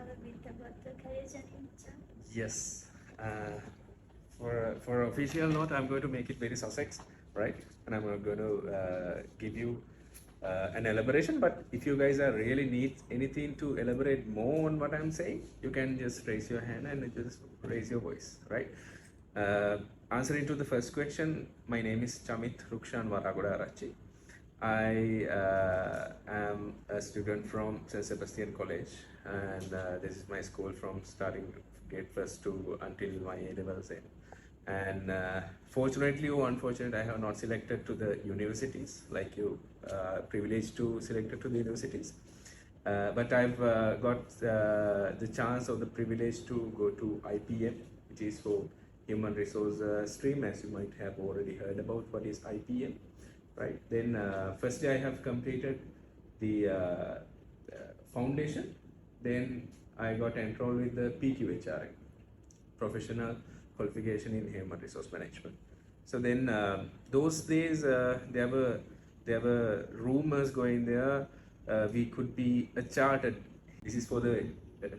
a bit about the career journey, Chan? Yes. For official note, I'm going to make it very Sussex, right? And I'm going to give you an elaboration. But if you guys are really need anything to elaborate more on what I'm saying, you can just raise your hand and just raise your voice, right? Answering to the first question, my name is Chamith Rukshan. I am a student from St. Sebastian College, and this is my school from starting grade first to until my A levels end. And fortunately or unfortunately, I have not selected to the universities like you, privileged to selected to the universities. But I've got the chance or the privilege to go to IPM, which is for Human Resource Stream, as you might have already heard about what is IPM. Right. Then firstly, I have completed the foundation. Then I got enrolled with the BHRM, Professional Qualification in Human Resource Management. So then those days there were rumors going there. We could be a chartered. This is for the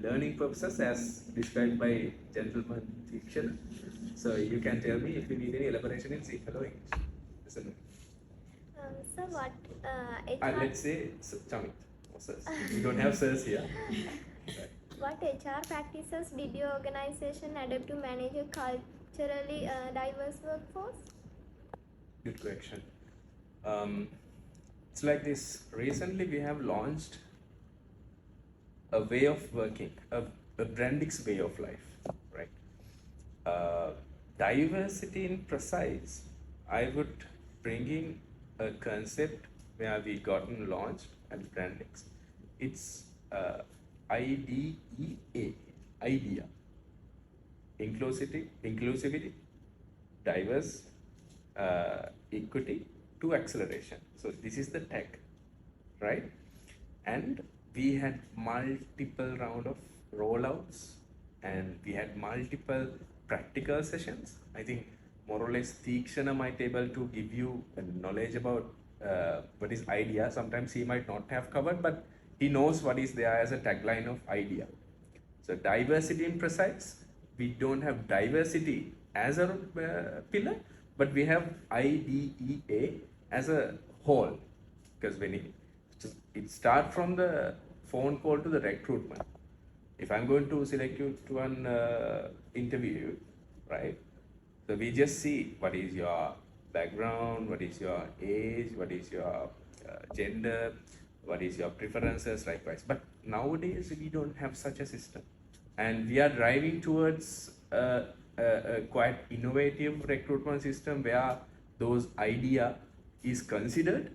learning purposes, as described by gentleman Dikshan. So you can tell me if you need any elaboration in Sikh or English. Listen. So what HR... let's say Chamith. We don't have sirs here. Right. What HR practices did your organization adopt to manage a culturally diverse workforce? Good question. It's like this. Recently, we have launched a way of working, a Brandix way of life, right? Diversity in precise, I would bring in a concept where we gotten launched at Brandix. It's IDEA, idea, inclusivity, diverse, equity to acceleration. So this is the tech, right? And we had multiple round of rollouts, and we had multiple practical sessions. I think more or less Tikshana might be able to give you a knowledge about what is idea. Sometimes he might not have covered, but he knows what is there as a tagline of idea. So diversity in precise, we don't have diversity as a pillar, but we have IDEA as a whole, because when it starts from the phone call to the recruitment. If I'm going to select you to an interview, right? So we just see what is your background, what is your age, what is your gender, what is your preferences, likewise. But nowadays we don't have such a system, and we are driving towards a quite innovative recruitment system where those idea is considered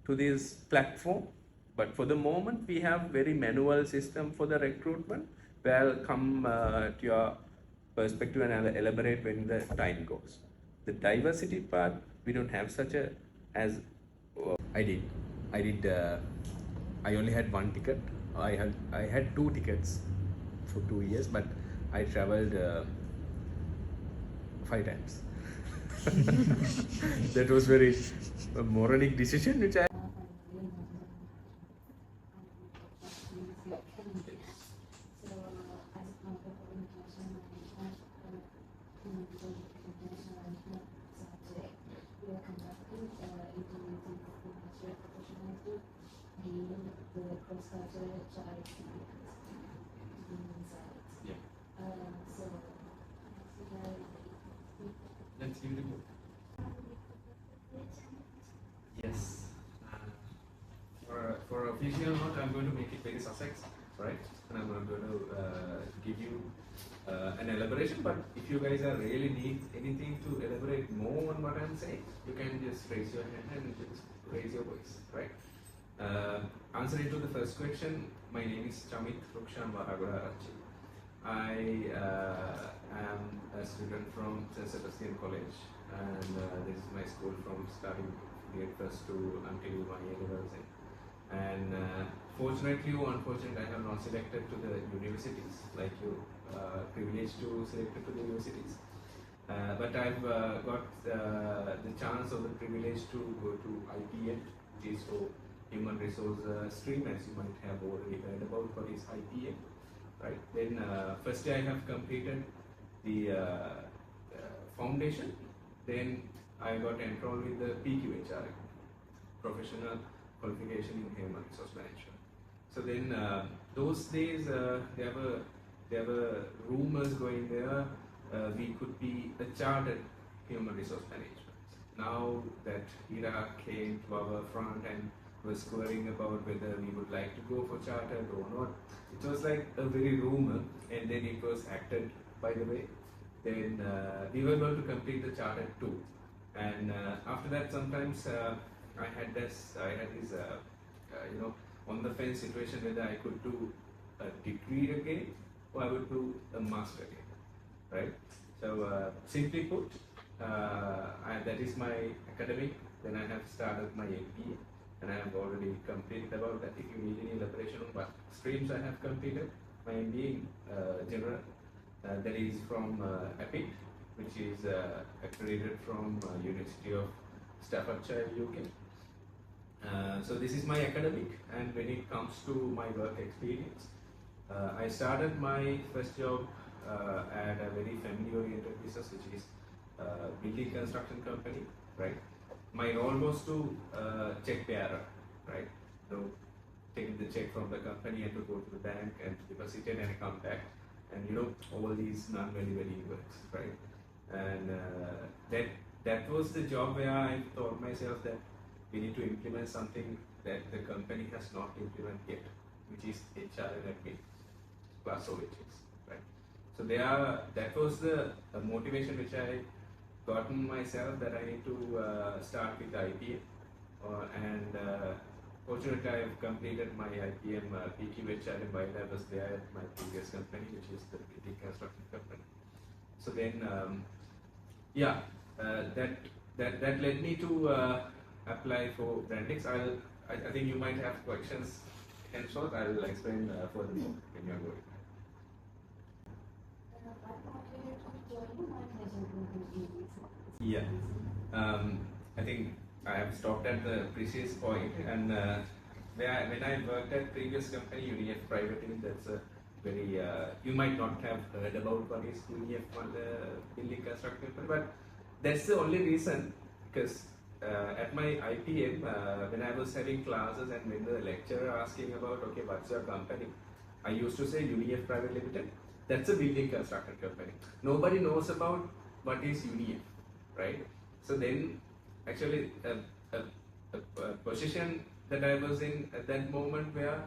to this platform. But for the moment, we have very manual system for the recruitment. Where I'll come to your perspective and I'll elaborate when the time goes. The diversity part, we don't have such a as I only had one ticket. I had 2 tickets for 2 years, but I traveled 5 times. That was very moronic decision, which I. Let's give it a go. Yes. For official note, I'm going to make it very Sussex, right? And I'm going to give you an elaboration. But if you guys are really need anything to elaborate more on what I'm saying, you can just raise your hand and just raise your voice, right? Answering to the first question, my name is Chamith Rukshan. I am a student from St. Sebastian College, and this is my school from starting grade first to until my A levels end. And fortunately or unfortunately, I have not selected to the universities like you, privileged to selected to the universities. But I've got the chance or the privilege to go to IPM, which is for Human Resource Stream, as you might have already heard about what is IPM. right? Then firstly I have completed the foundation, then I got enrolled with the BHRM, Professional Qualification in Human Resource Management. So then those days there were rumors going there we could be a chartered human resource management. Now that era came to our front and was querying about whether we would like to go for chartered or not. It was like a very rumor, and then it was acted by the way. Then we were able to complete the chartered too, and after that sometimes I had this on the fence situation whether I could do a degree again or I would do a master again, right? So simply put, that is my academic. Then I have started my MBA, and I have already completed about that. If you need any elaboration on what streams I have completed, my MBA in general, that is from EPIC, which is accredited from University of Staffordshire, UK. So this is my academic, and when it comes to my work experience, I started my first job at a very family-oriented business, which is building construction company, right? My role was to check bearer, right? So taking the check from the company and to go to the bank and deposit it and come back, and all these non-very works, right? And that was the job where I thought myself that we need to implement something that the company has not implemented yet, which is HRM admin plus OHS, right? So that was the motivation which I gotten myself, that I need to start with IPM, and fortunately I have completed my IPM PQHRM while I was there at my previous company, which is the building construction company. So then that led me to apply for Brandix. I think you might have questions henceforth. I will explain furthermore when you are going. Yeah, I think I have stopped at the previous point, and when I worked at previous company, UNIF Private Limited, that's a very you might not have heard about what is UNIF on the building construction company, but that's the only reason, because at my IPM, when I was having classes and when the lecturer asking about, okay, what's your company, I used to say UNIF Private Limited. That's a building construction company. Nobody knows about what is UNIF, right? So then, actually, a position that I was in at that moment where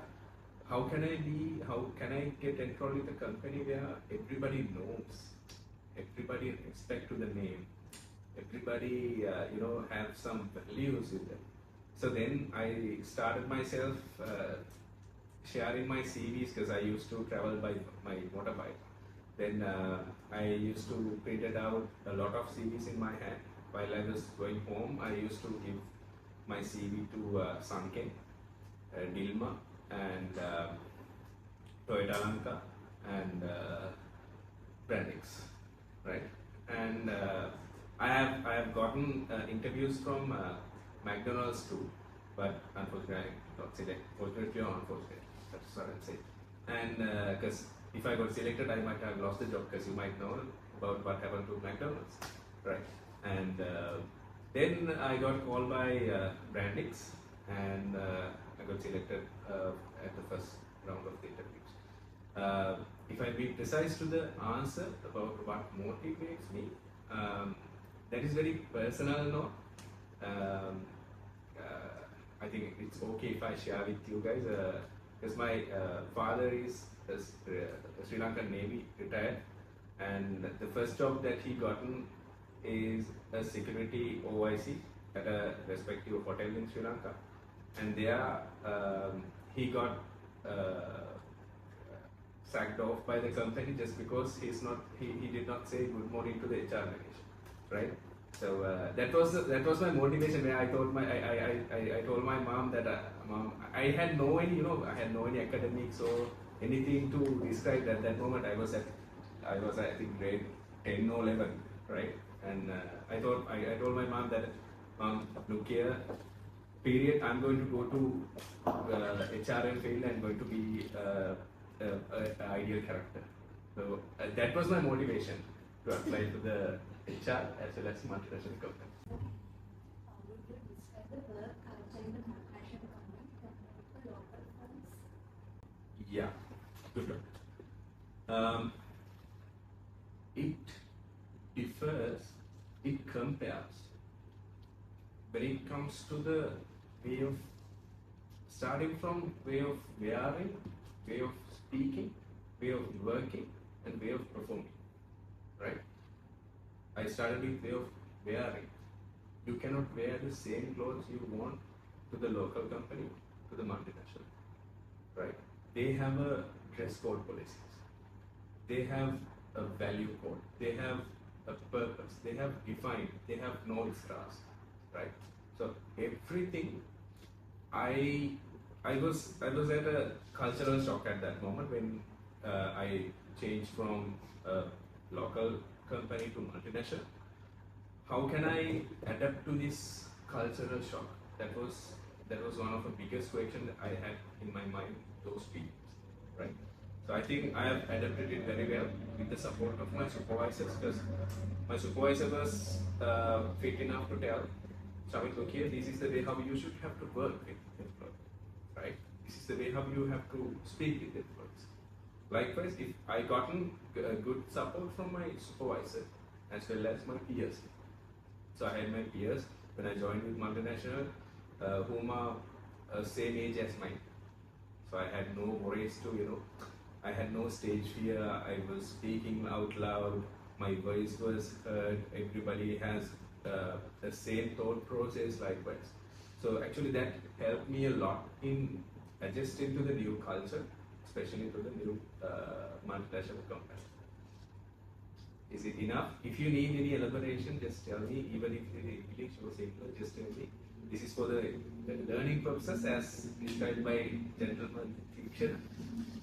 how can I get enrolled with a company where everybody knows, everybody respect to the name, everybody have some values with them. So then I started myself sharing my CVs, because I used to travel by my motorbike. Then I used to print it out a lot of CVs in my hand. While I was going home, I used to give my CV to Sanken, Dilma, and Toyota Lanka, and Brandix, right? And I have gotten interviews from McDonald's too, but unfortunately I got selected. Fortunately or unfortunately, that's what I'm saying. And because if I got selected, I might have lost the job, because you might know about what happened to McDonald's, right? And then I got called by Brandix, and I got selected at the first round of the interviews. If I be precise to the answer about what motivates me, that is very personal, no? I think it's okay if I share with you guys, because my father is a Sri Lankan Navy retired, and the first job that he gotten is a security OIC at a respective hotel in Sri Lanka, and there he got sacked off by the company just because he did not say good morning to the HR manager, right? So that was my motivation, where I thought I told my mom that mom, I had no any academics or anything to describe at that moment. I was I think grade 10 or 11, right? And I told my mom that, mom, look here, period, I'm going to go to HRM field and going to be ideal character. So that was my motivation to apply to the HR as well as multinational company. Would you describe the work culture in the multinational company compared to the local firms? Yeah, good one. It differs, it compares when it comes to the way of starting from way of wearing, way of speaking, way of working, and way of performing. Right? I started with way of wearing. You cannot wear the same clothes you want to the local company, to the multinational. Right? They have a dress code policies. They have a value code. They have a purpose. They have defined. They have no extras. Right? So everything. I was at a cultural shock at that moment when I changed from a local company to multinational. How can I adapt to this cultural shock? That was one of the biggest questions that I had in my mind those periods, right? So I think I have adapted it very well with the support of my supervisors, because my supervisor was fit enough to tell Chamith, okay, this is the way how you should have to work with employees, right? This is the way how you have to speak with employees. Likewise, if I gotten good support from my supervisor as well as my peers. So I had my peers when I joined with multinational, whom are same age as mine. So I had no worries to, I had no stage fear. I was speaking out loud. My voice was heard. Everybody has the same thought process likewise. So actually that helped me a lot in adjusting to the new culture, especially to the new multinational company. Is it enough? If you need any elaboration, just tell me. Even if it is English or simple, just tell me. This is for the learning purposes as described by gentleman fiction.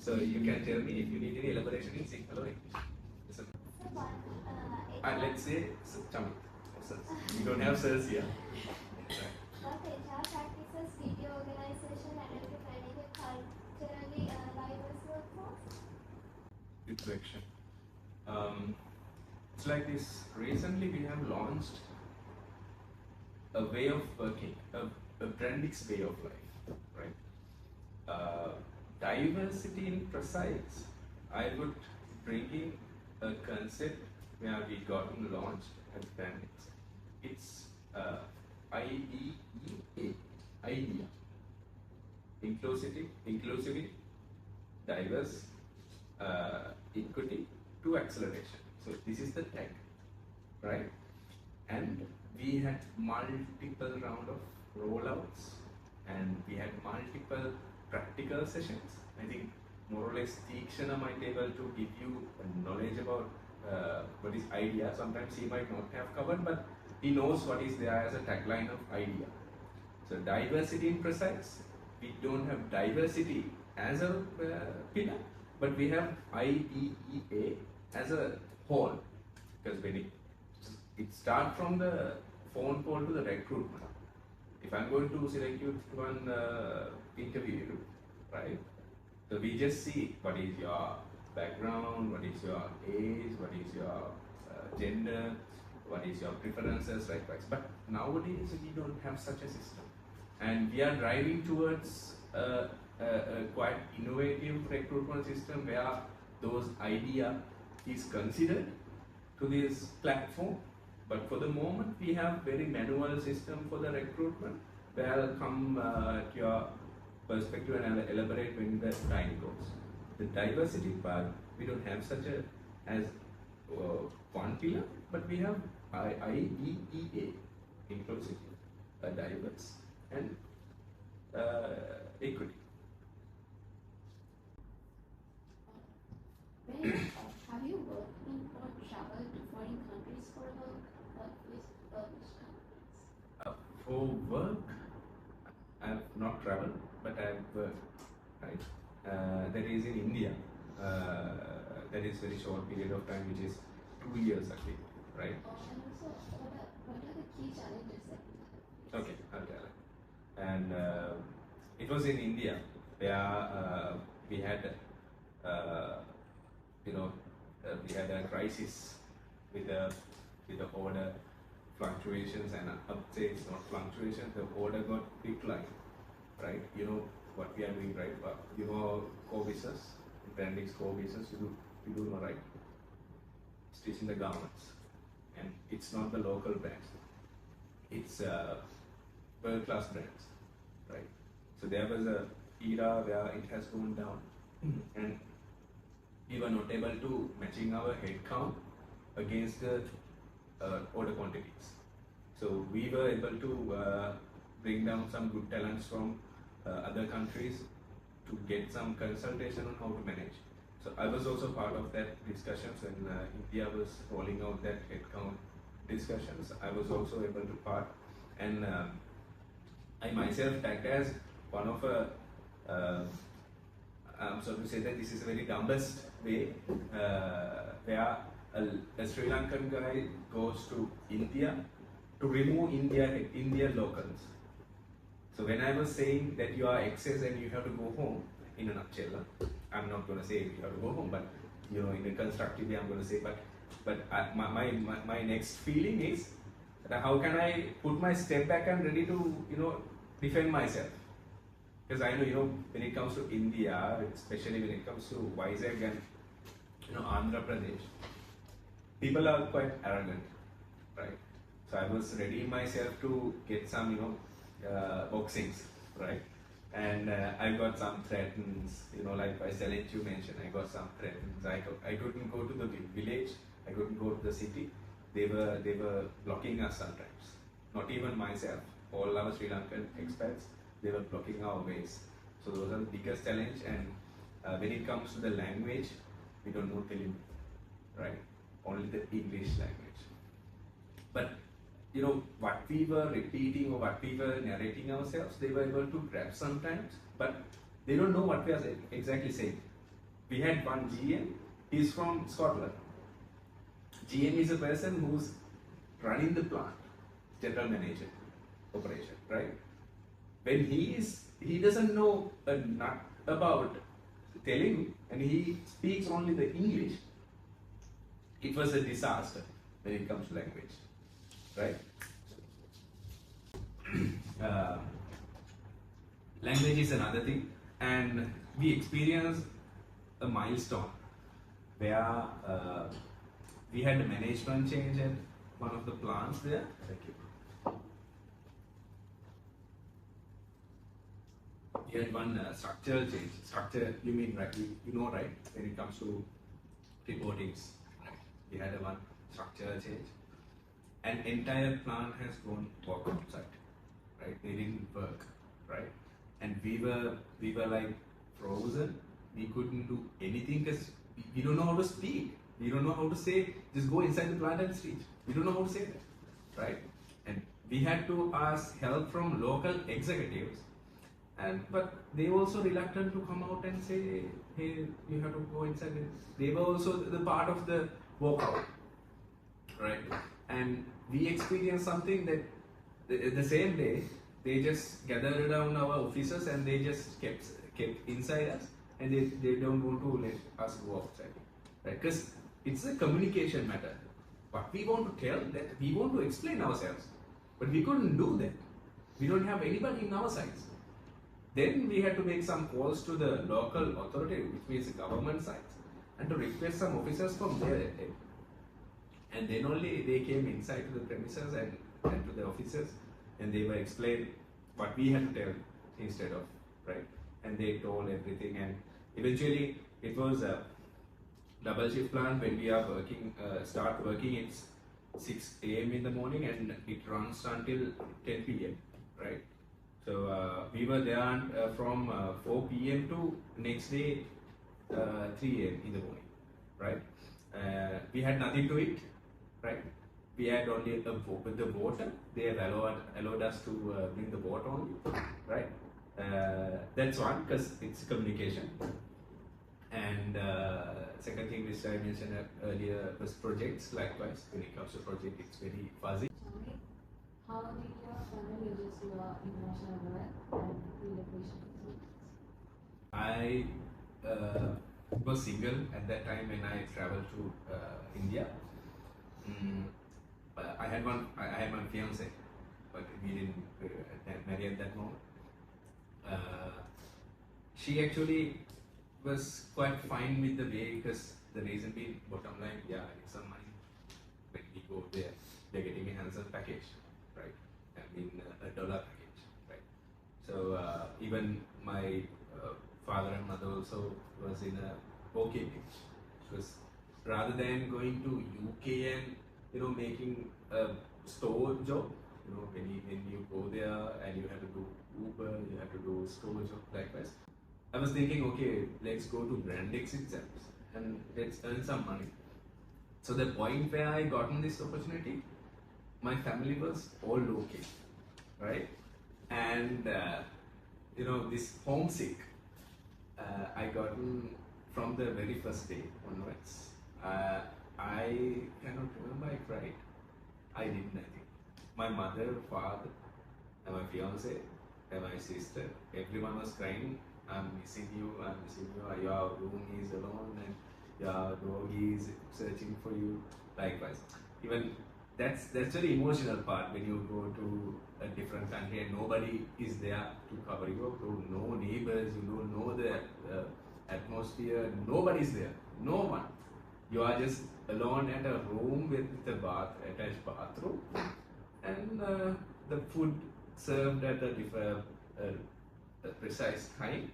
So you can tell me if you need any elaboration in simple or English. Listen. Let's say Chamith. We don't have sirs here. What HR practices video organization and to manage a culturally diverse workforce? Good question. It's like this. Recently, we have launched a way of working, a Brandix way of life, right? Diversity in precise. I would bring in a concept where we got launched at Brandix. It's IDEA, idea, inclusivity, diverse, equity to acceleration. So this is the tech, right? And we had multiple round of rollouts, and we had multiple practical sessions. I think more or less Tikshana might be able to give you knowledge about what is idea. Sometimes he might not have covered, but he knows what is there as a tagline of idea. So diversity in precise. We don't have diversity as a pillar, but we have IDEA as a whole. Because when it starts from the phone call to the recruitment. If I'm going to select you to one interview, right? So we just see what is your background, what is your age, what is your gender, what is your preferences, likewise. But nowadays we don't have such a system, and we are driving towards a quite innovative recruitment system where those idea is considered to this platform. But for the moment, we have very manual system for the recruitment. Where I'll come to your perspective and I'll elaborate when the time goes. The diversity part, we don't have such a as one pillar, but we have IDEA, inclusive, diverse, and equity. Have you worked in or traveled to foreign countries for work? Which countries? For work, I've not traveled, but I've worked, right? That is in India. That is very short period of time, which is 2 years actually, right? And also, what are the key challenges that you have? Okay, I'll tell it. And it was in India where we had uh, we had a crisis with the order fluctuations, and I would say it's not fluctuation, the order got declined, right? You know what we are doing, right? But you know core business, Brandix core business, you do know, right? Stitching the garments, and it's not the local brands, it's world-class brands, right? So there was a era where it has gone down, and we were not able to matching our headcount against the order quantities. So we were able to bring down some good talents from other countries to get some consultation on how to manage. So I was also part of that discussions when India was rolling out that headcount discussions. I was also able to part, and I myself tagged as one of so to say that this is a very dumbest way where a Sri Lankan guy goes to India to remove India locals. So when I was saying that you are excess and you have to go home, in a nutshell, I'm not going to say you have to go home, but you know, in a constructive way, I'm going to say, my next feeling is that how can I put my step back and ready to defend myself? Because I know when it comes to India, especially when it comes to Vizag and Andhra Pradesh, people are quite arrogant, right? So I was ready myself to get some boxings, right? And I got some threats, like Vice you mentioned, I got some threats. I couldn't go to the village, I couldn't go to the city. They were blocking us sometimes. Not even myself, all our Sri Lankan expats, they were blocking our ways. So those are the biggest challenge. And when it comes to the language, we don't know Telugu, right? Only the English language. But what we were repeating or what we were narrating ourselves, they were able to grab sometimes, but they don't know what we are exactly saying. We had one GM, he's from Scotland. GM is a person who's running the plant, general manager, operation, right? When he doesn't know a nut about Telugu and he speaks only the English, it was a disaster when it comes to language. Right? Language is another thing, and we experienced a milestone where we had a management change at one of the plants there. Thank you. We had one structural change. Structure, you mean, right? You know, right? When it comes to reportings, right? We had a one structural change. An entire plant has gone work outside, right? They didn't work, right? And we were like frozen. We couldn't do anything because we don't know how to speak. We don't know how to say, just go inside the plant and stitch. We don't know how to say that, right? And we had to ask help from local executives, but they were also reluctant to come out and say, hey, you have to go inside. They were also the part of the walkout, right? And we experienced something that the same day they just gathered around our offices and they just kept inside us, and they don't want to let us go outside, right? Because it's a communication matter. What we want to tell, that we want to explain ourselves, but we couldn't do that. We don't have anybody in our sides. Then we had to make some calls to the local authority, which means the government sides, and to request some officers from there. And then only they came inside to the premises and to the officers, and they were explained what we had to tell instead of, right? And they told everything, and eventually it was a double shift plant. When we are working, start working, it's 6 a.m. in the morning and it runs until 10 p.m. right? So we were there from 4 p.m. to next day 3 a.m. in the morning, right? We had nothing to eat, right? We had only the water. They have allowed us to bring the water only, right? That's one, because it's communication. And second thing which I mentioned earlier was projects. Likewise, when it comes to project, it's very fuzzy. How did your family uses your international work and relocation? I was single at that time when I traveled to India. Mm, I had one fiance, but we didn't marry at that moment. Uh, she actually was quite fine with the way, because the reason being, bottom line, yeah, it's some money. When we go there, they're getting a handsome package, right? I mean, a dollar package, right? So even my father and mother also was in a okay page. Because rather than going to UK and making a store job, when you go there and you have to do Uber, you have to do store job likewise. I was thinking, okay, let's go to Brandix itself and let's earn some money. So the point where I gotten this opportunity, my family was all okay, right? And this homesick, I gotten from the very first day onwards. I cannot remember I cried. I did nothing. My mother, father, and my fiance, and my sister, everyone was crying. I'm missing you. Your room is alone, and your dog is searching for you. Likewise, even that's the emotional part when you go to a different country and nobody is there to cover you. No neighbors, you don't know the atmosphere. Nobody's there. No one. You are just alone at a room with a attached bathroom, and the food served at a precise time.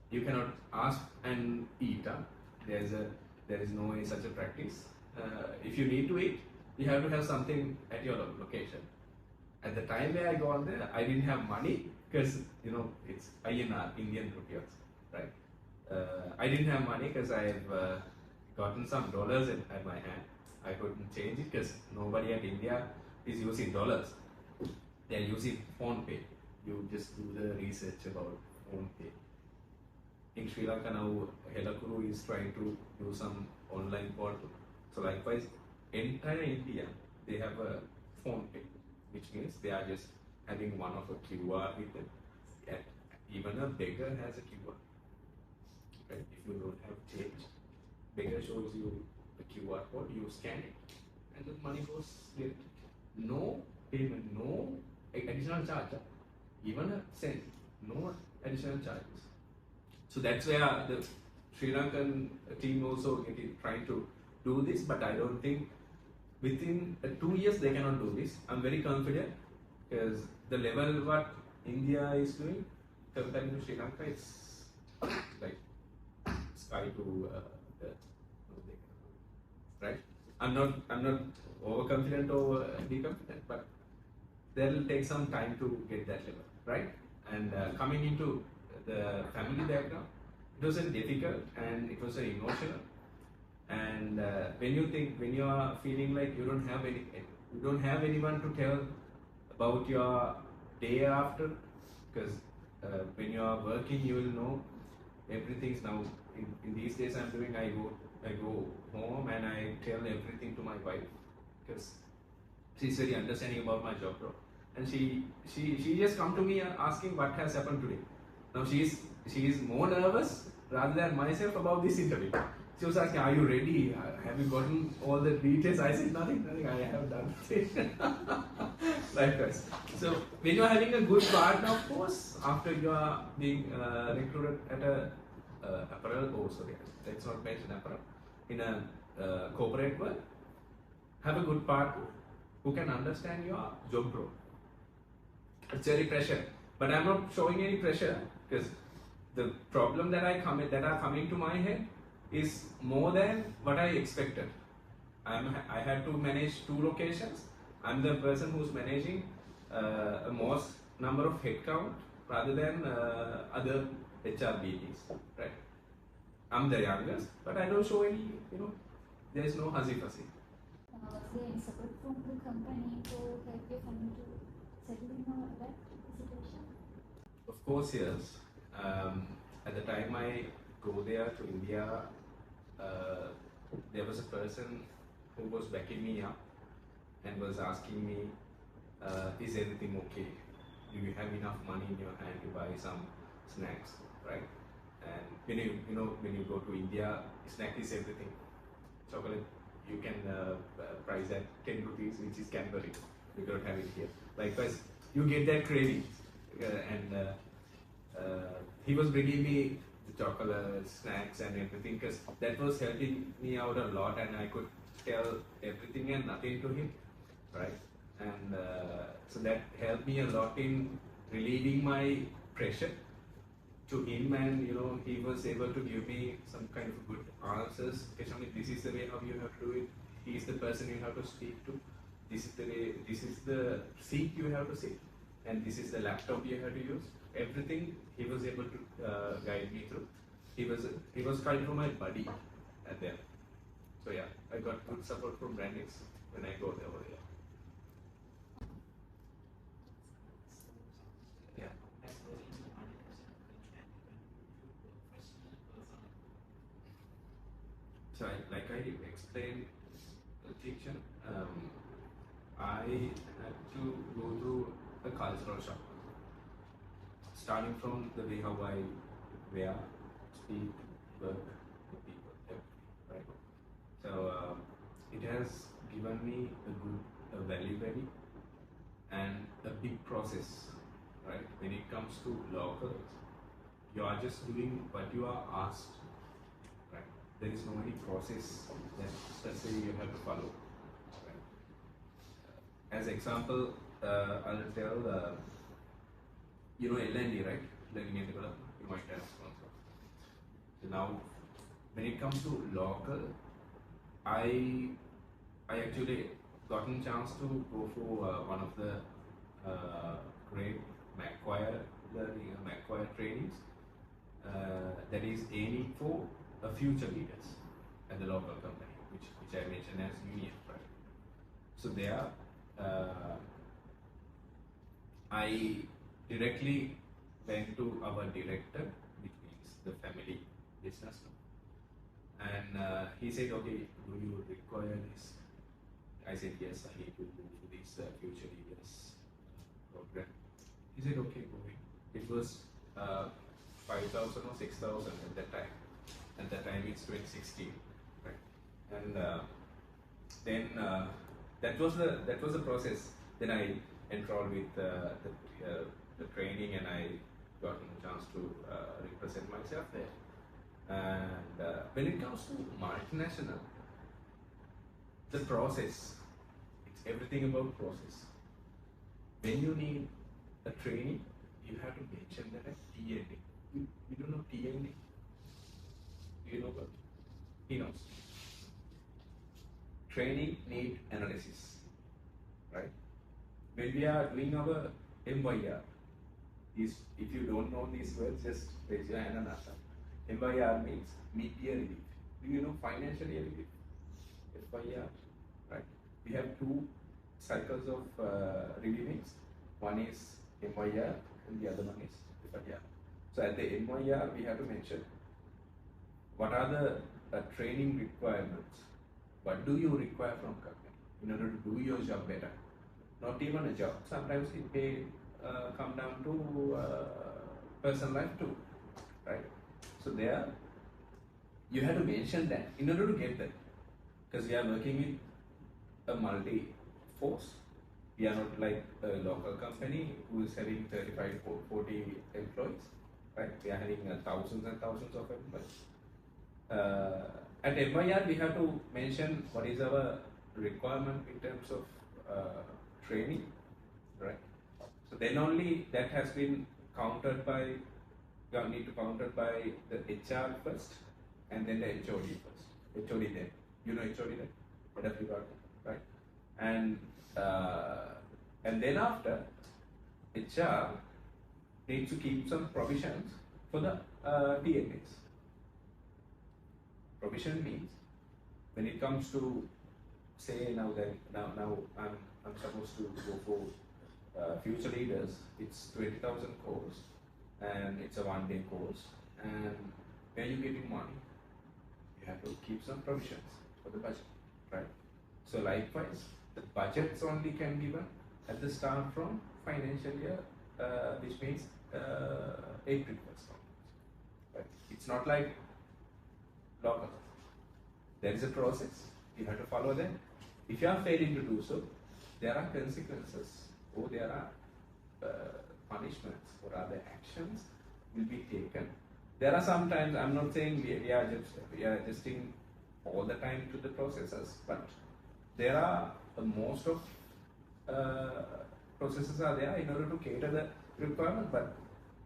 You cannot ask and eat. There is no such a practice. If you need to eat, you have to have something at your location. At the time where I got there, I didn't have money because it's INR, Indian rupees, right? I didn't have money because I've gotten some dollars at my hand. I couldn't change it because nobody at India is using dollars. They're using phone pay. You just do the research about phone pay. In Sri Lanka now, Helakuru is trying to do some online portal. So likewise, entire India, they have a phone pay, which means they are just having one of a QR with them. And even a beggar has a QR. Right? If you don't have change, beggar shows you the QR code, you scan it, and the money goes there. No payment, no additional charge, even a cent, no additional charges. So that's where the Sri Lankan team also trying to do this, but I don't think within 2 years they cannot do this. I'm very confident because the level what India is doing compared to Sri Lanka, it's like sky to right. I'm not overconfident or deconfident, but they'll take some time to get that level, right? And coming into the family background, it was very difficult and it was very emotional. And when you are feeling like you don't have anyone to tell about your day after, because when you are working, you will know everything's now. In these days, I'm doing. I go home and I tell everything to my wife because she's very understanding about my job role. And she just come to me asking what has happened today. Now she is more nervous rather than myself about this interview. She was asking, "Are you ready? Have you gotten all the details?" I said, "Nothing. I have done nothing." Likewise. So when you are having a good partner, of course, after you are being recruited at a apparel. Oh, sorry, let's not mention apparel. In a corporate world, have a good partner who can understand your job role. It's very pressure, but I'm not showing any pressure because the problem that are coming to my head is more than what I expected. I had to manage 2 locations. I'm the person who's managing a most number of headcount rather than other HRBPs, right? I'm the youngest, but I don't show any, there is no hussy fussy. Was there any support from the company to help your family to settle in that situation? Of course, yes. At the time I go there to India, there was a person who was backing me up and was asking me, is everything okay? Do you have enough money in your hand to buy some snacks, right? And when you go to India, snack is everything. Chocolate you can price at 10 rupees, which is Cadbury. You cannot have it here. Likewise, you get that craving. He was bringing me the chocolate, snacks, and everything because that was helping me out a lot, and I could tell everything and nothing to him, right? And so that helped me a lot in relieving my pressure to him, and he was able to give me some kind of good answers. Especially, this is the way how you have to do it. He is the person you have to speak to. This is the way. This is the seat you have to sit, and this is the laptop you have to use. Everything he was able to guide me through. He was kind of my buddy at there. So yeah, I got good support from Brandix when I go over there. Yeah. So like I explained, teacher, I had to go through a cultural shock, starting from the way how I wear, speak, work with people, everything, right? So it has given me a value and a big process, right? When it comes to locals, you are just doing what you are asked. There is no any process that say you have to follow. Right? As example, I'll tell L&D, right? Learning and development. You might have sponsor. So now, when it comes to local, I actually gotten chance to go for one of the great Macquarie learning, Macquarie trainings that is aiming for future leaders at the local company, which I mentioned as union, right? So there, I directly went to our director, which means the family business, and he said, "Okay, do you require this?" I said, "Yes, I need to go to this future leaders program." He said, "Okay, go in." It was 5,000 or 6,000 at that time. At that time, it's 2016, right? And then that was the process. Then I enrolled with the training, and I got a chance to represent myself there. And when it comes to multinational, the process, it's everything about process. When you need a training, you have to mention that as TND. You don't know TND? Do you know what? He knows. Training need analysis, right? When we are doing our MYR, if you don't know these words, just raise your hand and answer. MYR means mid-year review. Do you know financial year review? FYR, right? We have two cycles of reviewings. One is MYR and the other one is FYR. So at the MYR, we have to mention what are the training requirements. What do you require from company in order to do your job better? Not even a job. Sometimes it may come down to personal life too, right? So there, you have to mention that in order to get that, because we are working with a multi-force. We are not like a local company who is having 35, 40 employees, right? We are having thousands and thousands of employees. At MYR, we have to mention what is our requirement in terms of training, right? So then only that has been countered by, you need to counter by the HR first, and then the HOD first. HOD then, you know HOD then, head of department, right? And then after, HR needs to keep some provisions for the TNX. Provision means when it comes to, say now I'm supposed to go for future leaders, it's 20,000 course, and it's a one-day course, and where you getting money, you have to keep some provisions for the budget, right? So likewise, the budgets only can be given at the start from financial year, which means April 1st. Right? If It's not like local. There is a process, you have to follow that. If you are failing to do so, there are consequences or there are punishments or other actions will be taken. There are sometimes, I'm not saying we are adjusting all the time to the processes, but there are most of processes are there in order to cater the requirement, but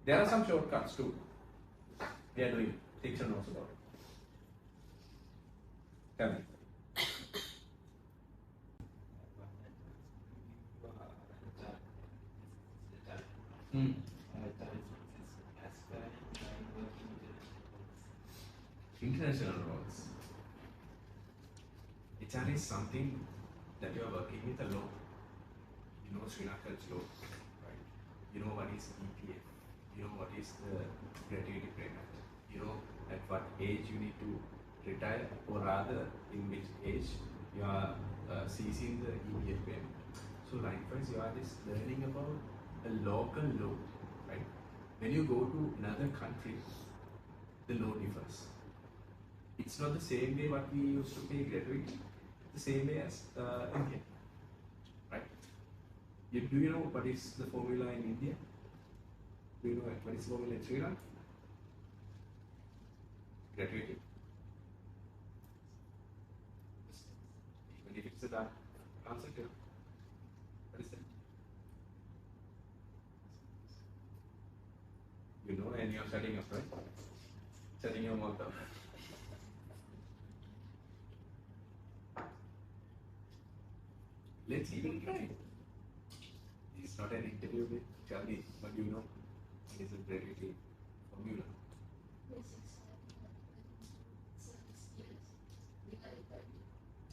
there are some shortcuts too. We are doing Diction knows about it. Tell me. International roles. HR is something that you are working with a law. You know Srilanka's law, right? You know what is EPF. You know what is the gratuity payment. You know at what age you need to retire, or rather in which age you are ceasing the EPF payment. So likewise, you are just learning about a local law, right? When you go to another country, the law differs. It's not the same way what we used to pay gratuity, the same way as India, right? Do you know what is the formula in India? Do you know what is the formula in Sri Lanka? Gratuity. Even if it's a dark answer to what is that? You know, and you're shutting up, right? Shutting your mouth up. Let's even try. It's not an interview with Charlie, but you know, it is a gratuity formula.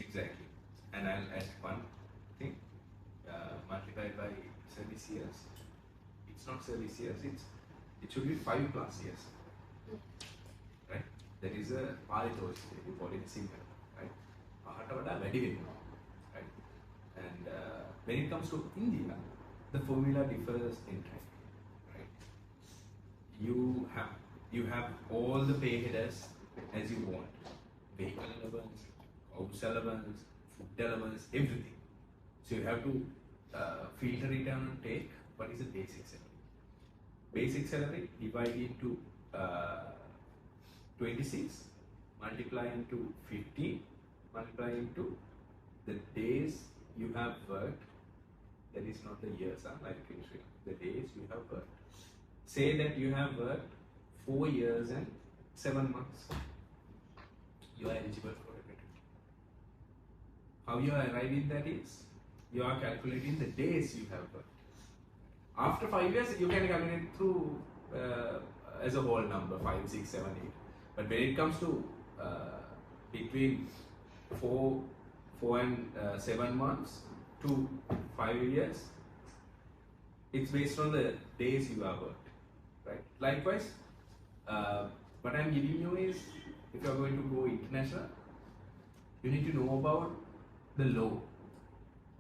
Exactly. And I'll add one thing, multiplied by service years. It's not service years, it should be 5+ years. Right? That is a paritoshika, you call it single. Right? Right? And when it comes to India, the formula differs in time. Right? You have all the pay headers as you want. Vehicle allowance, house allowance, food allowance, everything. So you have to filter it down and take what is the basic salary. Basic salary divided into 26, multiply into 50, multiply into the days you have worked. That is not the years, like in Sri Lanka. The days you have worked. Say that you have worked 4 years and 7 months. You are eligible for a gratuity. How you are arriving that is, you are calculating the days you have worked. After 5 years, you can calculate through as a whole number, 5, 6, 7, 8. But when it comes to between 4 and 7 months to 5 years, it's based on the days you have worked, right? Likewise, what I'm giving you is, if you're going to go international, you need to know about the law,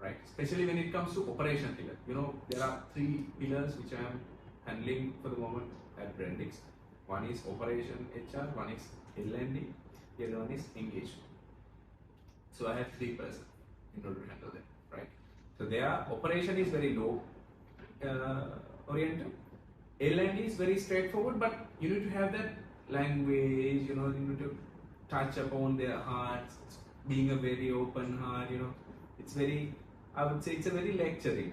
right? Especially when it comes to operation pillar. You know, there are 3 pillars which I am handling for the moment at Brandix. One is operation HR, one is L&D, the other one is engagement. So I have 3 persons in order to handle that, right? So their operation is very low oriented. L&D is very straightforward, but you need to have that language, you know, you need to touch upon their hearts, being a very open heart, you know. It's very, I would say it's a very lecturing,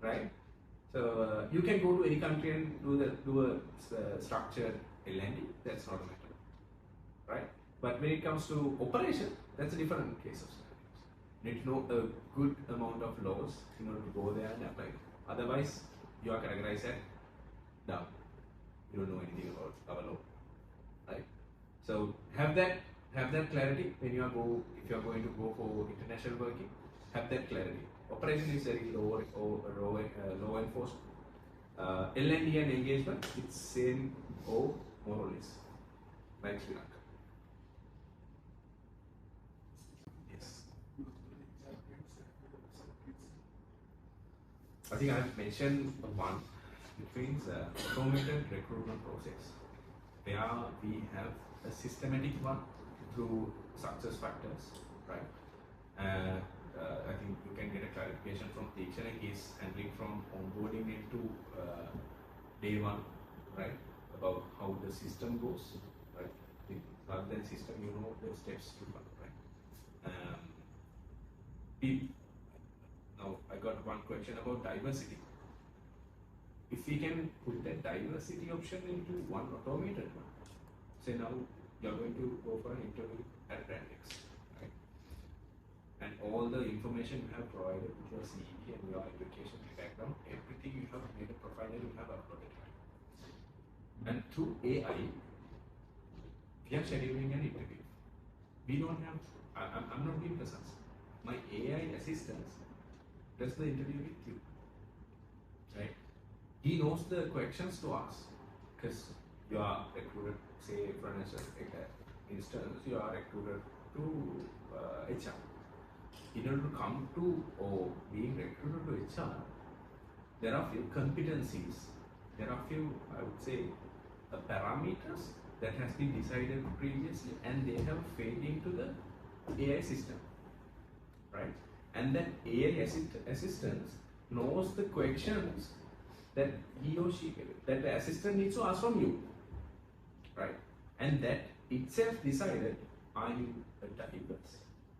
right? So you can go to any country and do a structured L&D, that's not a matter, right? But when it comes to operation, that's a different case of scenarios. You need to know a good amount of laws in order to go there and apply. Otherwise, you are categorized as dumb. You don't know anything about our law, right? So have that clarity when you are if you are going to go for international working. Have that clarity. Operation is very low enforcement. L&D and engagement, it's same or more or less, like Sri Lanka. Yes. I think I've mentioned one, which means automated recruitment process. where we have a systematic one through success factors, right? I think you can get a clarification from Practitioner case handling from onboarding into day one, right? About how the system goes, right? Rather than system, you know the steps to follow, right? Now I got one question about diversity. If we can put that diversity option into one automated one, say now you're going to go for an interview at Brandix, right? And all the information you have provided with your CV and your education background, everything you have made a profile and you have uploaded it. And through AI, we are scheduling an interview. We don't have, I'm not being precise. My AI assistant does the interview with you, right? He knows the questions to ask because you are recruited, say for instance, you are recruited to HR. In order to come to or being recruited to HR, there are few competencies, there are few, I would say, parameters that has been decided previously and they have fed into the AI system, right? And that AI assistant knows the questions that he or she, that the assistant needs to ask from you, right? And that itself decided, are you a diverse?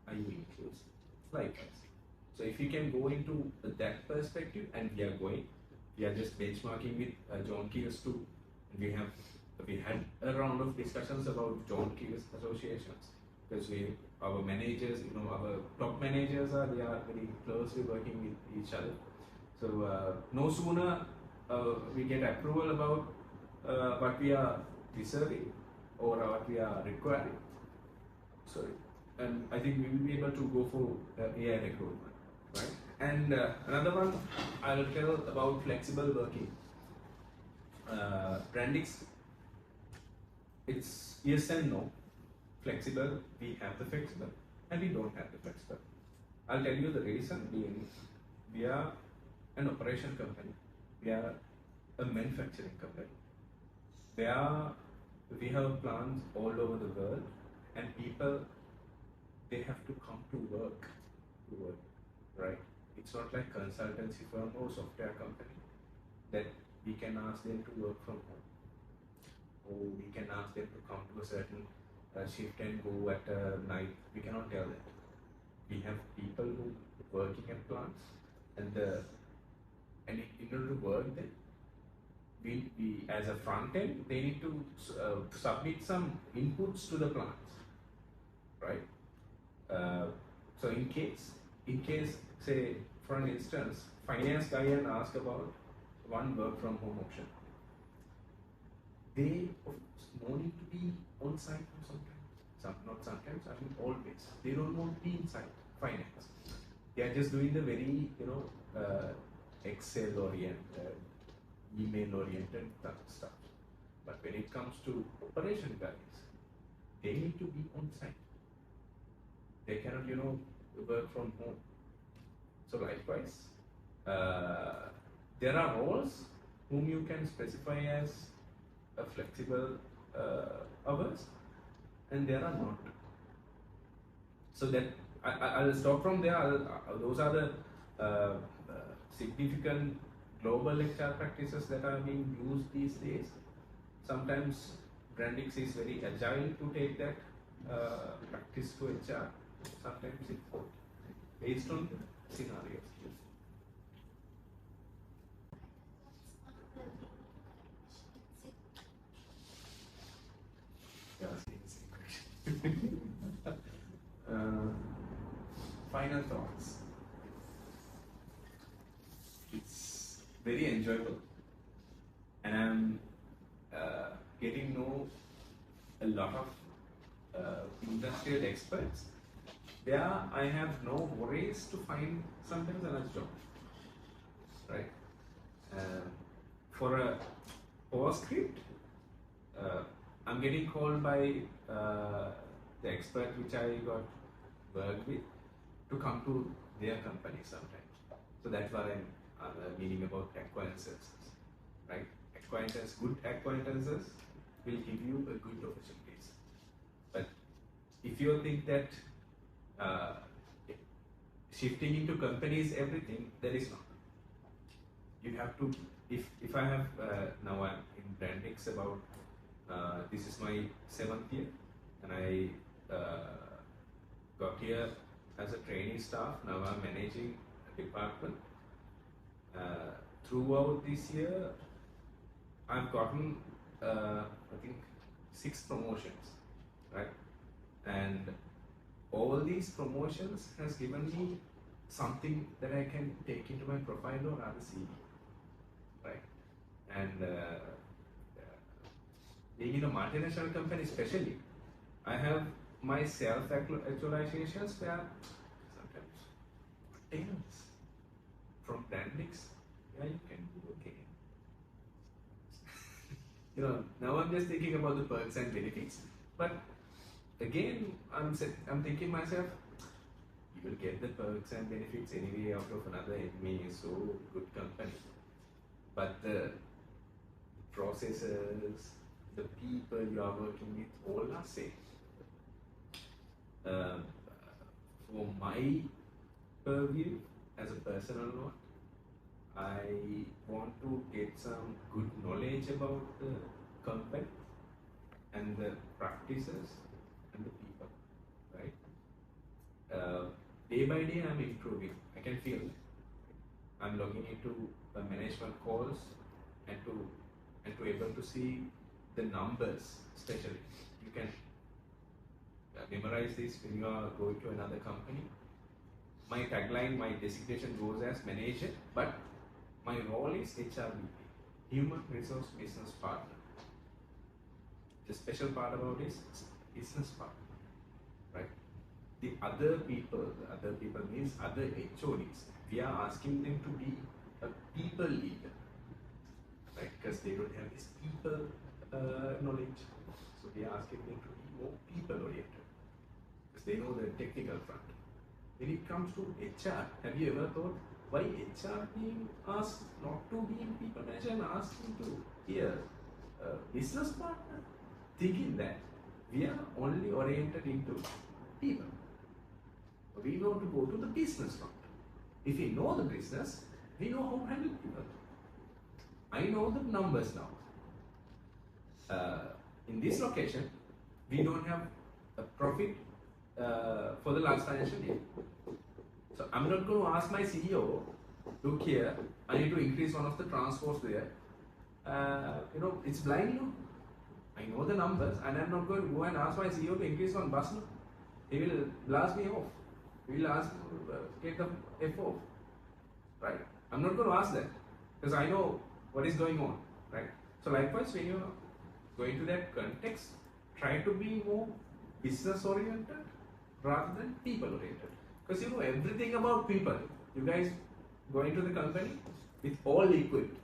Are you inclusive? Like us. So if you can go into that perspective, and we are just benchmarking with John Keel's too. We had a round of discussions about John Keel's associations because our managers, our top managers they are very closely working with each other. So no sooner we get approval about what we are reserving or what we are requiring. Sorry. And I think we will be able to go for AI recruitment, right? And another one I'll tell about flexible working. Brandix, it's yes and no. Flexible, we have the flexible, and we don't have the flexible. I'll tell you the reason being, we are an operation company, we are a manufacturing company. We have plants all over the world, and people, they have to come to work, right? It's not like consultancy firm or software company that we can ask them to work from home, or we can ask them to come to a certain shift and go at night. We cannot tell that. We have people who are working at plants, and in order to work there, we as a front end, they need to submit some inputs to the plants, right? So in case, say for an instance, finance guy and ask about one work from home option, they no need to be on site for not sometimes, I mean always. They don't want to be inside finance. They are just doing the very Excel oriented, email oriented stuff. But when it comes to operation guys, they need to be on site. They cannot, work from home. So likewise, there are roles whom you can specify as a flexible hours, and there are not. So that I'll stop from there. Those are the significant global HR practices that are being used these days. Sometimes Brandix is very agile to take that practice to HR. Sometimes it's based on the scenarios. Yeah, same question. Final thoughts. It's very enjoyable, and I'm getting to know a lot of industrial experts. There, I have no worries to find sometimes another job, right? For a PostScript, I'm getting called by the expert which I got worked with to come to their company sometimes. So that's what I'm meaning about acquaintances, right? Good acquaintances will give you a good opportunities. But if you think that shifting into companies everything, that is not. You have to, if I have, now I'm in Brandix about, this is my 7th year, and I got here as a training staff. Now I'm managing a department. Throughout this year, I've gotten, I think, 6 promotions, right? And all these promotions has given me something that I can take into my profile or other CV, right? And being in a multinational company especially, I have my self-actualizations where sometimes containers from Brandix, yeah, you can do okay. You know, now I'm just thinking about the perks and benefits, but again, I'm thinking myself, you will get the perks and benefits anyway out of another enemy, so good company. But the processes, the people you are working with, all are same. For my purview as a personal note, I want to get some good knowledge about the company and the practices and the people, right? Day by day I'm improving. I can feel it. I'm logging into the management calls and to able to see the numbers, especially. You can memorize this when you are going to another company. My tagline, my designation goes as manager, but my role is HRBP, Human Resource Business Partner. The special part about this is business partner, right? The other people means other HODs. We are asking them to be a people leader, right? Because they don't have this people knowledge. So we are asking them to be more people oriented, because they know the technical front. When it comes to HR, have you ever thought why HR being asked not to be in people manager and asked him to be a business partner? Thinking that we are only oriented into people. We want to go to the business front. If we know the business, we know how to handle people. I know the numbers now. In this location, we don't have a profit for the last financial year. So I'm not going to ask my CEO, look here, I need to increase one of the transports there. You know, it's blind, you know. I know the numbers, and I'm not going to go and ask my CEO to increase one bus. No? He will blast me off. He will ask get the F off. Right? I'm not going to ask that, because I know what is going on. Right? So likewise, when you're going to that context, try to be more business oriented rather than people oriented. Because you know everything about people. You guys go into the company with all equipped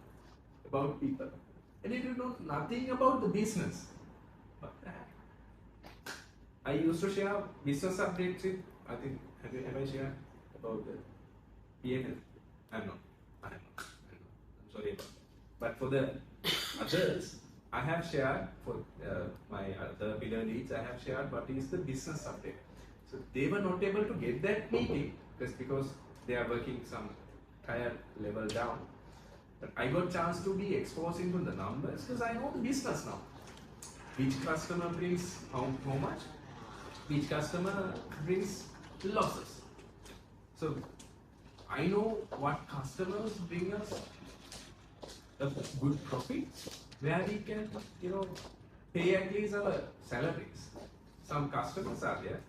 about people. And if you know nothing about the business, what the heck? I used to share business updates with, I think, have I shared about the PNL? I'm not. I'm sorry about that. But for the others, I have shared, for my other pillar leads, I have shared what is the business update. So they were not able to get that meeting because they are working some higher level down. But I got chance to be exposed into the numbers because I know the business now. Which customer brings how much? Which customer brings losses? So I know what customers bring us a good profit, where we can, you know, pay at least our salaries. Some customers are there.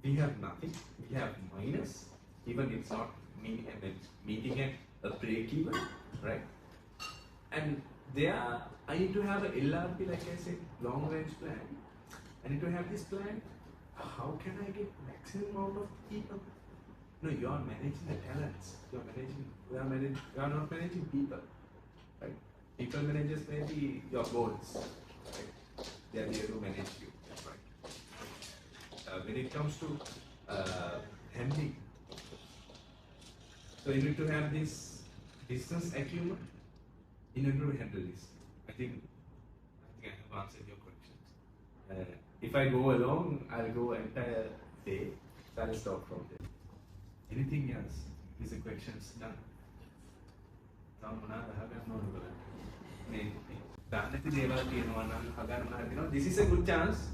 We have nothing. We have minus. Even it's not meeting at a break even, right? And there, I need to have a LRP, like I said, long range plan. I need to have this plan. How can I get maximum out of people? No, you are managing the talents. You are not managing people, right? People managers may be your goals, right? They are there to manage you, right? When it comes to handling, so you need to have this business acumen in order to handle this. I think I answered your questions. If I go along, I'll go entire day. So I'll stop from there. Anything else? Is the questions done? This is a good chance.